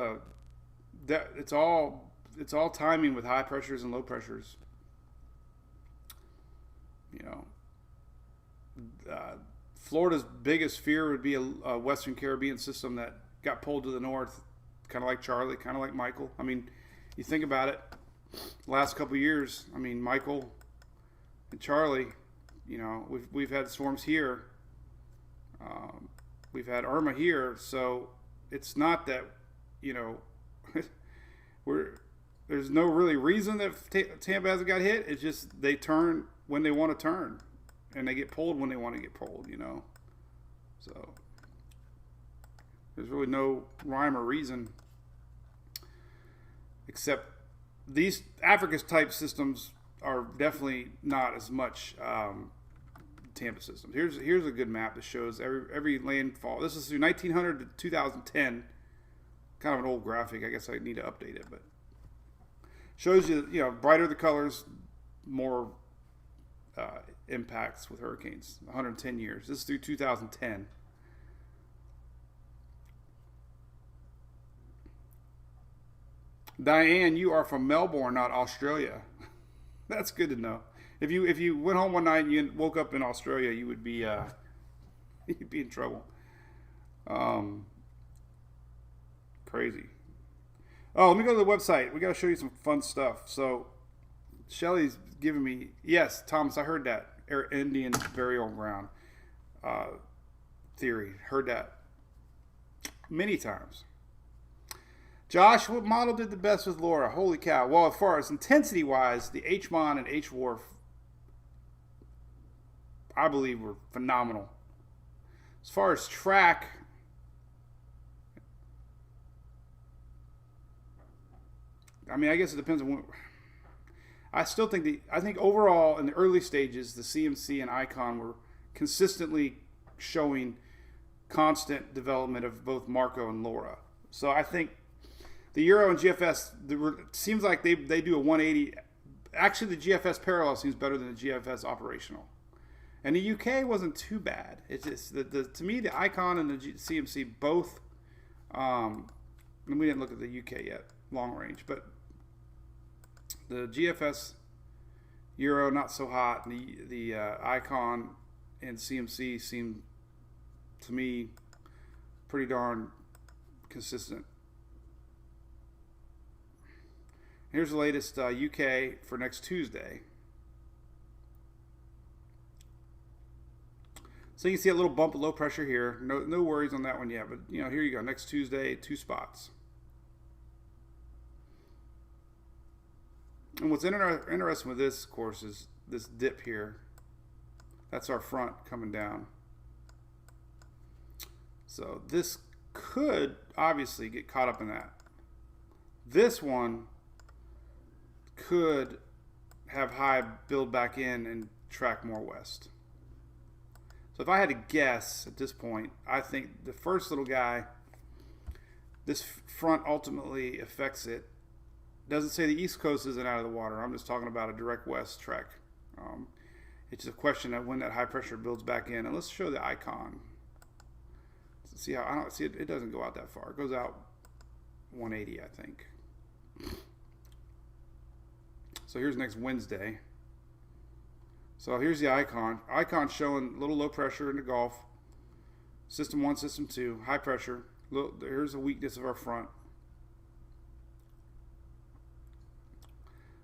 it's all timing with high pressures and low pressures. You know, Florida's biggest fear would be a Western Caribbean system that got pulled to the north, kind of like Charlie, kind of like Michael. I mean, you think about it, last couple of years, I mean, Michael and Charlie, you know, we've had storms here. We've had Irma here, so it's not that, you know, there's no really reason that Tampa hasn't got hit. It's just they turn when they want to turn, and they get pulled when they want to get pulled, you know. So there's really no rhyme or reason, except these Africa's type systems are definitely not as much Tampa systems. Here's a good map that shows every landfall. This is through 1900 to 2010. Kind of an old graphic. I guess I need to update it, but shows you, you know, brighter the colors, more impacts with hurricanes. 110 years. This is through 2010. Diane, you are from Melbourne, not Australia. That's good to know. If you went home one night and you woke up in Australia, you would be you'd be in trouble. Crazy. Oh, let me go to the website. We got to show you some fun stuff. So, Shelly's giving me, yes, Thomas, I heard that. Indian burial ground theory. Heard that many times. Josh, what model did the best with Laura? Holy cow. Well, as far as intensity-wise, the H-Mon and H-Wharf, I believe, were phenomenal. As far as track, I mean, I guess it depends on what. I still think I think overall in the early stages, the CMC and Icon were consistently showing constant development of both Marco and Laura. So I think the Euro and GFS, it seems like they do a 180. Actually, the GFS parallel seems better than the GFS operational. And the UK wasn't too bad. It's just to me, the Icon and the CMC both. And we didn't look at the UK yet, long range, but the GFS Euro not so hot. The Icon and CMC seem to me pretty darn consistent. Here's the latest UK for next Tuesday. So you can see a little bump of low pressure here. No worries on that one yet, but you know, here you go. Next Tuesday, 2 spots. And what's interesting with this, of course, is this dip here. That's our front coming down. So this could obviously get caught up in that. This one could have high build back in and track more west. So if I had to guess at this point, I think the first little guy this front ultimately affects it. Doesn't say the East Coast isn't out of the water. I'm just talking about a direct west trek. It's a question of when that high pressure builds back in. And let's show the icon. See how I don't see it. It doesn't go out that far. It goes out 180, I think. So here's next Wednesday. So here's the icon. Icon showing a little low pressure in the Gulf. System 1, System 2, high pressure. Here's the weakness of our front.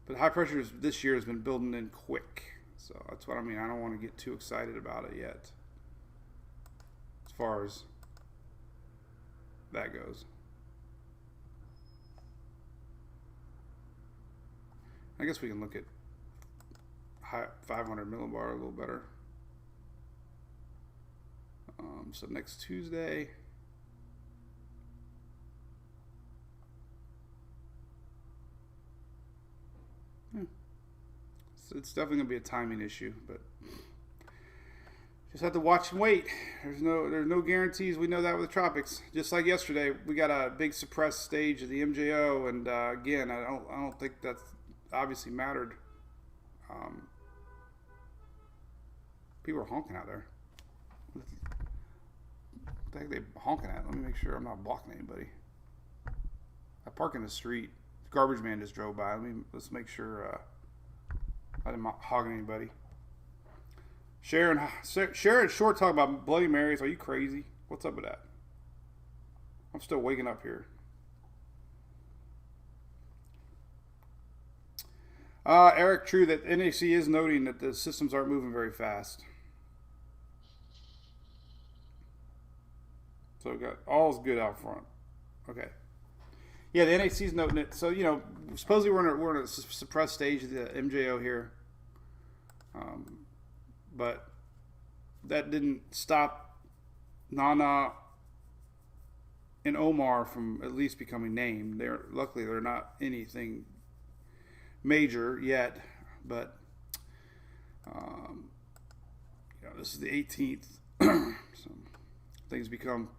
But high pressure this year has been building in quick. So that's what I mean. I don't want to get too excited about it yet. As far as that goes. I guess we can look at 500 millibar a little better. So next Tuesday. So it's definitely gonna be a timing issue, but just have to watch and wait. There's no guarantees. We know that with the tropics. Just like yesterday, we got a big suppressed stage of the MJO, and again, I don't think that's obviously mattered. People are honking out there. What the heck are they honking at? Let me make sure I'm not blocking anybody. I park in the street. Garbage man just drove by. Let's make sure I didn't hog anybody. Sharon Short talking about Bloody Marys. Are you crazy? What's up with that? I'm still waking up here. Eric, true that NAC is noting that the systems aren't moving very fast. So we got all's good out front. Okay. Yeah, the NAC's noting it. So, supposedly we're in a suppressed stage of the MJO here. But that didn't stop Nana and Omar from at least becoming named. Luckily they're not anything major yet, but this is the 18th. So things become,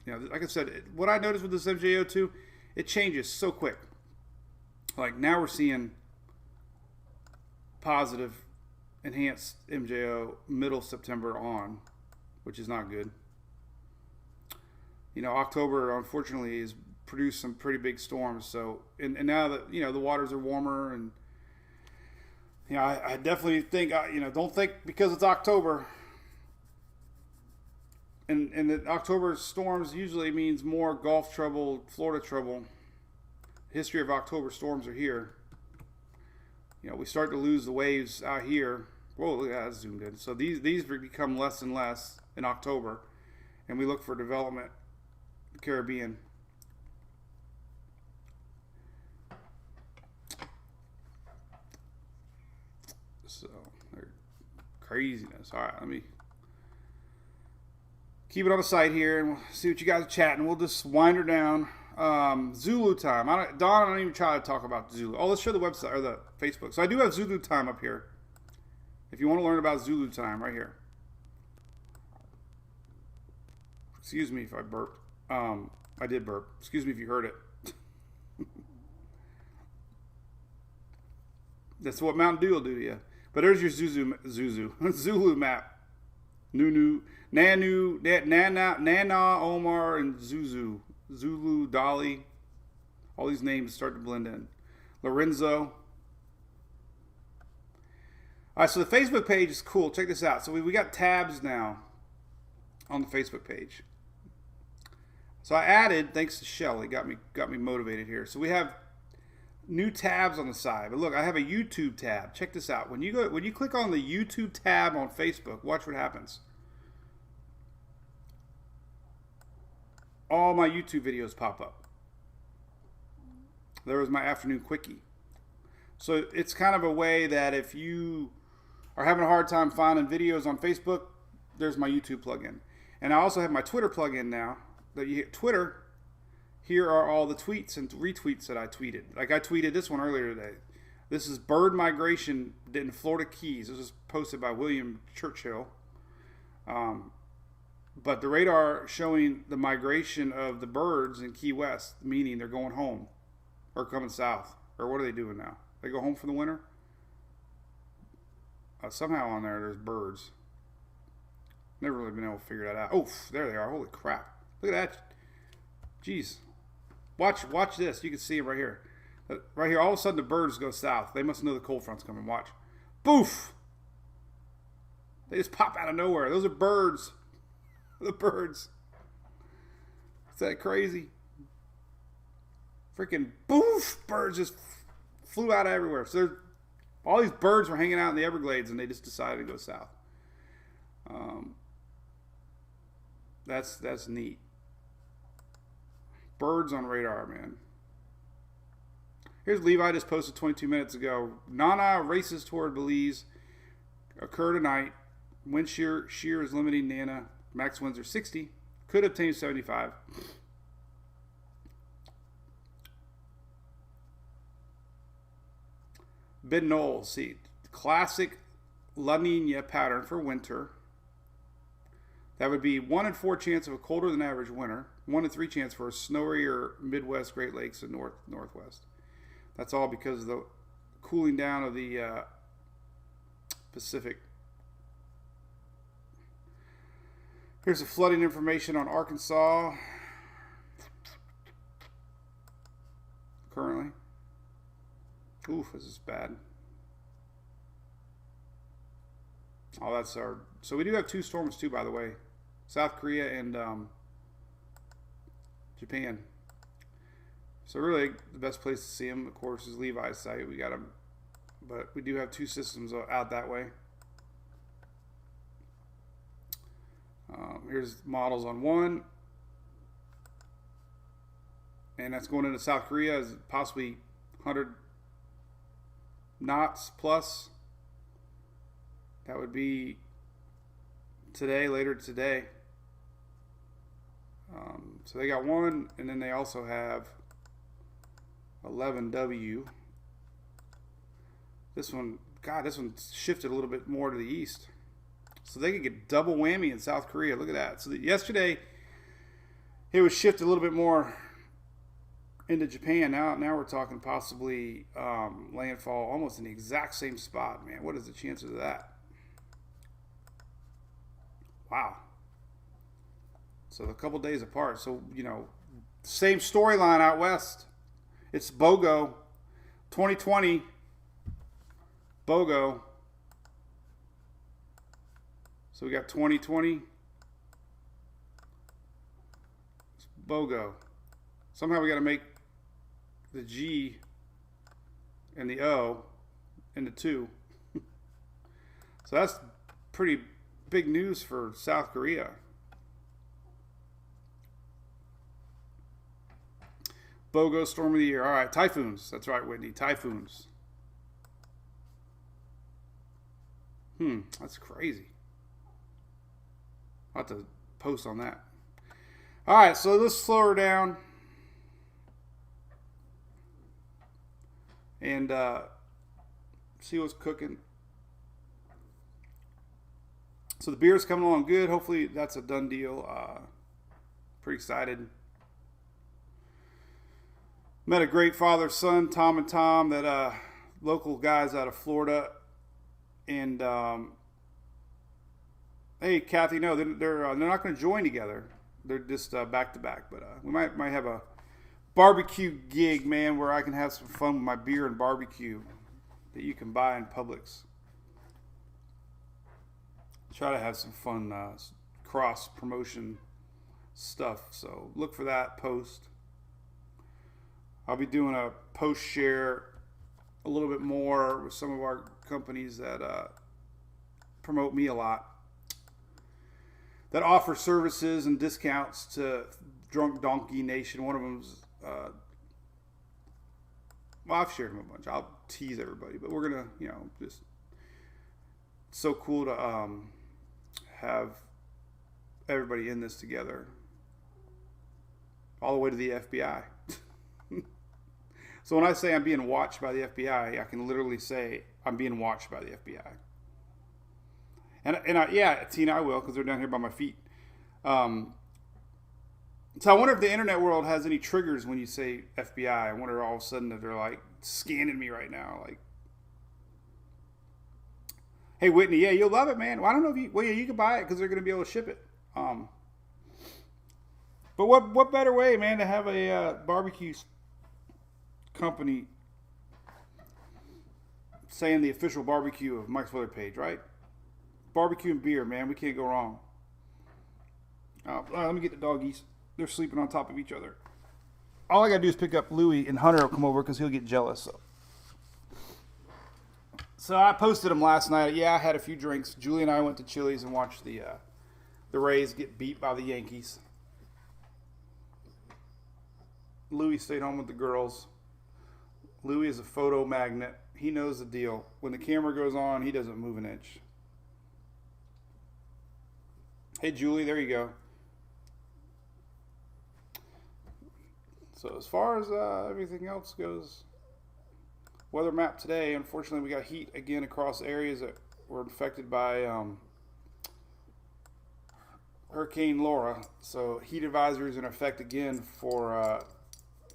like I said, what I noticed with this MJO too, it changes so quick. Like now we're seeing positive enhanced MJO middle September on, which is not good. October unfortunately has produced some pretty big storms. So and now that the waters are warmer, and I definitely think don't think because it's October and the October storms usually means more Gulf trouble, Florida trouble. History of October storms are here. We start to lose the waves out here. Whoa, look at that, zoomed in. So these become less and less in October, and we look for development in the Caribbean. So craziness. All right, let me keep it on the site here, and we'll see what you guys are chatting. We'll just wind her down. Zulu time. I don't even try to talk about Zulu. Oh, let's show the website or the Facebook. So I do have Zulu time up here. If you want to learn about Zulu time, right here. Excuse me if I burped. I did burp. Excuse me if you heard it. That's what Mountain Dew will do to you. But there's your Zulu map. Nunu, Nanu, Nana, Omar, and Zuzu. Zulu, Dolly. All these names start to blend in. Lorenzo. All right, so the Facebook page is cool. Check this out. So we got tabs now on the Facebook page. So I added, thanks to Shelly, got me motivated here. So we have new tabs on the side. But look, I have a YouTube tab. Check this out. When you click on the YouTube tab on Facebook, watch what happens. All my YouTube videos pop up. There was my afternoon quickie. So it's kind of a way that if you are having a hard time finding videos on Facebook, there's my YouTube plugin. And I also have my Twitter plugin now. That you hit Twitter, here are all the tweets and retweets that I tweeted. Like I tweeted this one earlier today. This is bird migration in Florida Keys. This was posted by William Churchill. But the radar showing the migration of the birds in Key West, meaning they're going home or coming south. Or what are they doing now? They go home for the winter? Somehow on there's birds. Never really been able to figure that out. Oh, there they are. Holy crap. Look at that. Jeez. Watch this. You can see it right here. Right here, all of a sudden the birds go south. They must know the cold front's coming. Watch. Boof! They just pop out of nowhere. Those are birds. The birds. Is that crazy? Freaking boof! Birds just flew out of everywhere. So all these birds were hanging out in the Everglades, and they just decided to go south. That's neat. Birds on radar, man. Here's Levi, just posted 22 minutes ago. Nana races toward Belize. Occur tonight. Wind shear is limiting Nana. Max winds are 60. Could obtain 75. Ben Knowles, see, classic La Nina pattern for winter. That would be 1 in 4 chance of a colder than average winter. 1 in 3 chance for a snowier Midwest, Great Lakes, and Northwest. That's all because of the cooling down of the Pacific. Here's the flooding information on Arkansas. Currently. Oof, this is bad. Oh, that's our... So we do have 2 storms too, by the way. South Korea and Japan. So really, the best place to see them, of course, is Levi's site. We got them, but we do have 2 systems out that way. Here's models on one, and that's going into South Korea as possibly 100 knots plus. That would be today, later today. So they got one, and then they also have 11W. This one, God, this one shifted a little bit more to the east. So they could get double whammy in South Korea. Look at that. So yesterday, it was shifted a little bit more into Japan. Now we're talking possibly landfall almost in the exact same spot, man. What is the chances of that? Wow. So a couple days apart. So, you know, same storyline out west. It's BOGO. 2020. BOGO. So we got 2020. It's BOGO. Somehow we got to make the G and the O into 2. So that's pretty big news for South Korea. BOGO storm of the year. All right, typhoons. That's right, Whitney. Typhoons. That's crazy. I'll have to post on that. All right, so let's slow her down. And see what's cooking. So the beer's coming along good. Hopefully that's a done deal. Pretty excited. Met a great father-son, Tom and Tom, that local guys out of Florida. And hey, Kathy, no, they're not going to join together. They're just back to back. But we might have a barbecue gig, man, where I can have some fun with my beer and barbecue that you can buy in Publix. Try to have some fun cross promotion stuff. So look for that post. I'll be doing a post share a little bit more with some of our companies that promote me a lot, that offer services and discounts to Drunk Donkey Nation. One of them's well, I've shared them a bunch. I'll tease everybody, but we're gonna, you know, just it's so cool to have everybody in this together, all the way to the FBI. So when I say I'm being watched by the FBI, I can literally say I'm being watched by the FBI. And yeah, Tina, I will, because they're down here by my feet. So I wonder if the internet world has any triggers when you say FBI. I wonder all of a sudden that they're like scanning me right now. Like, hey, Whitney, yeah, you'll love it, man. Well, I don't know if you, well, yeah, you can buy it because they're going to be able to ship it. But what better way, man, to have a barbecue company saying the official barbecue of Mike's Weather Page, right? Barbecue and beer, man. We can't go wrong. Let me get the doggies. They're sleeping on top of each other. All I got to do is pick up Louie, and Hunter will come over because he'll get jealous. So I posted them last night. Yeah, I had a few drinks. Julie and I went to Chili's and watched the Rays get beat by the Yankees. Louie stayed home with the girls. Louie is a photo magnet. He knows the deal. When the camera goes on, he doesn't move an inch. Hey, Julie, there you go. So as far as everything else goes, weather map today, unfortunately we got heat again across areas that were infected by Hurricane Laura. So heat advisories in effect again for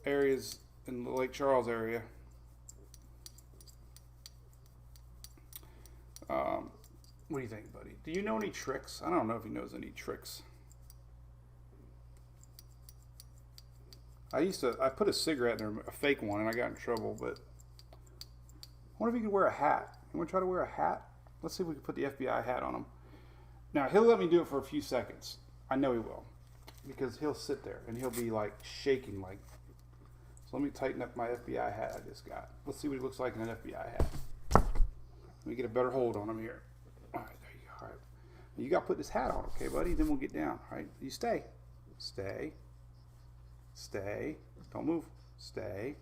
areas in the Lake Charles area. What do you think, buddy? Do you know any tricks? I don't know if he knows any tricks. I put a cigarette in there, a fake one, and I got in trouble, but I wonder if he could wear a hat. You want to try to wear a hat? Let's see if we can put the FBI hat on him. Now, he'll let me do it for a few seconds. I know he will, because he'll sit there, and he'll be, like, shaking, like. So let me tighten up my FBI hat I just got. Let's see what he looks like in an FBI hat. Let me get a better hold on him here. All right, there you go. All right. You got to put this hat on, okay, buddy? Then we'll get down. All right, you stay. Stay. Stay. Don't move. Stay.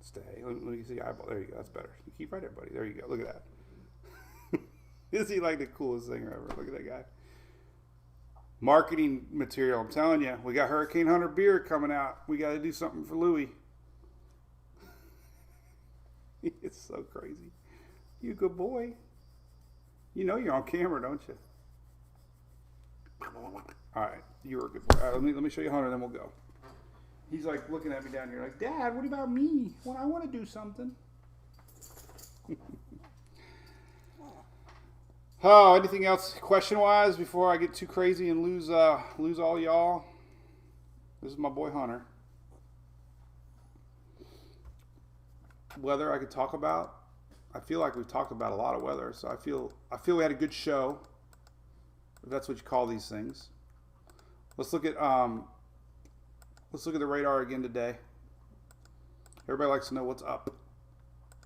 Stay. Let me see your eyeball. There you go. That's better. You keep right there, buddy. There you go. Look at that. Is he like the coolest singer ever? Look at that guy. Marketing material. I'm telling you, we got Hurricane Hunter beer coming out. We got to do something for Louie. It's so crazy. You a good boy. You know you're on camera, don't you? All right, you were a good boy. All right, let me show you Hunter, then we'll go. He's like looking at me down here, like, Dad, what about me? When I want to do something. Oh, anything else question-wise before I get too crazy and lose all y'all? This is my boy Hunter. Weather I could talk about. I feel like we've talked about a lot of weather, so I feel we had a good show. If that's what you call these things. Let's look at the radar again today. Everybody likes to know what's up.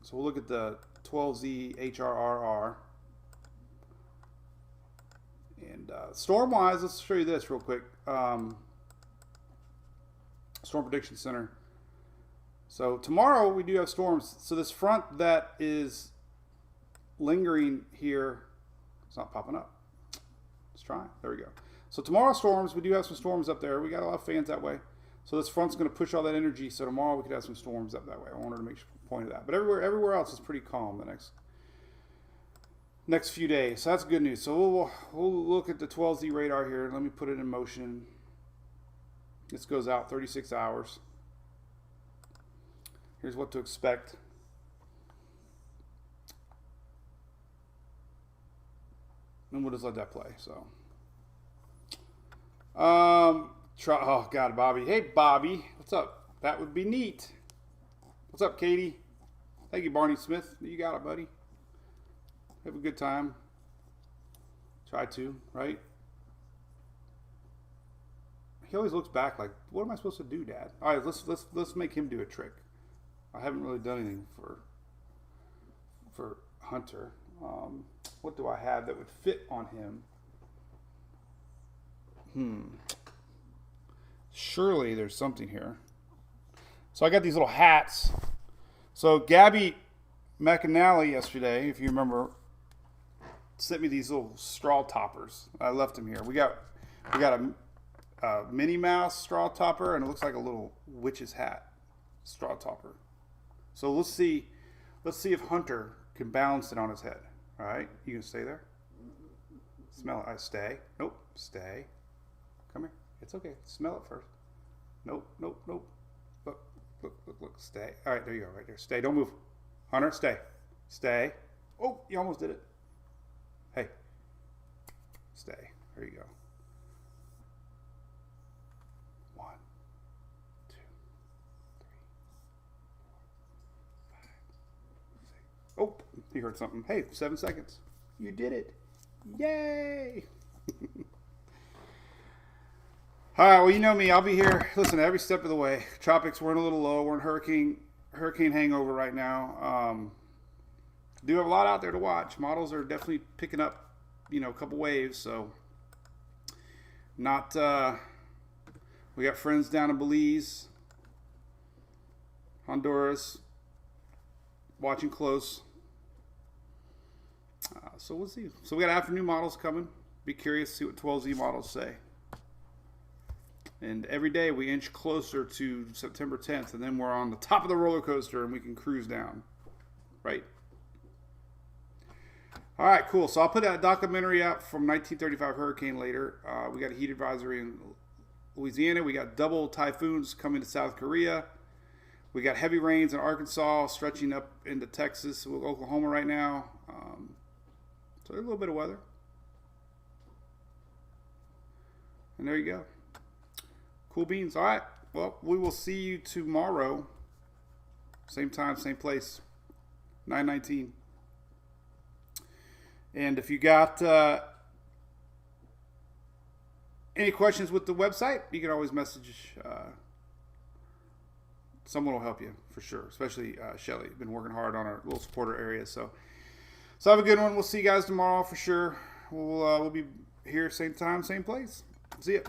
So we'll look at the 12Z HRRR. And storm-wise, let's show you this real quick. Storm Prediction Center. So tomorrow we do have storms. So this front that is lingering here, it's not popping up. Let's try. There we go. So tomorrow storms, we do have some storms up there. We got a lot of fans that way. So this front's going to push all that energy. So tomorrow we could have some storms up that way. I wanted to make a point of that. But everywhere else is pretty calm the next few days. So that's good news. So we'll look at the 12Z radar here. Let me put it in motion. This goes out 36 hours. Here's what to expect. And we'll just let that play. So, oh God, Bobby. Hey, Bobby, what's up? That would be neat. What's up, Katie? Thank you, Barney Smith. You got it, buddy. Have a good time. Try to, right? He always looks back like, what am I supposed to do, Dad? All right, let's make him do a trick. I haven't really done anything for Hunter. What do I have that would fit on him? Surely there's something here. So I got these little hats. So Gabby McAnally yesterday, if you remember, sent me these little straw toppers. I left them here. We got a Minnie Mouse straw topper, and it looks like a little witch's hat straw topper. So let's see if Hunter can balance it on his head. All right, you can stay there. Smell it. Stay. Nope. Stay. Come here. It's okay. Smell it first. Nope. Nope. Nope. Look. Look. Look. Look. Stay. All right. There you go. Right there. Stay. Don't move. Hunter, stay. Stay. Oh, you almost did it. Hey. Stay. There you go. 1, 2, 3, 4, 5, 6. Oh, you heard something. Hey, 7 seconds. You did it. Yay! All right, well, you know me. I'll be here. Listen, every step of the way. Tropics, we're in a little low. We're in hurricane hangover right now. Do have a lot out there to watch. Models are definitely picking up, a couple waves. So, not. We got friends down in Belize, Honduras, watching close. So we'll see. So we got afternoon models coming. Be curious to see what 12Z models say. And every day we inch closer to September 10th, and then we're on the top of the roller coaster and we can cruise down. Right? All right, cool. So I'll put that documentary up from 1935 hurricane later. We got a heat advisory in Louisiana. We got double typhoons coming to South Korea. We got heavy rains in Arkansas, stretching up into Texas, Oklahoma right now. So a little bit of weather. And there you go. Cool beans. All right. Well, we will see you tomorrow. Same time, same place. 9:19. And if you got any questions with the website, you can always message. Someone will help you for sure, especially Shelly. Been working hard on our little supporter area. So have a good one. We'll see you guys tomorrow for sure. We'll be here same time, same place. See ya.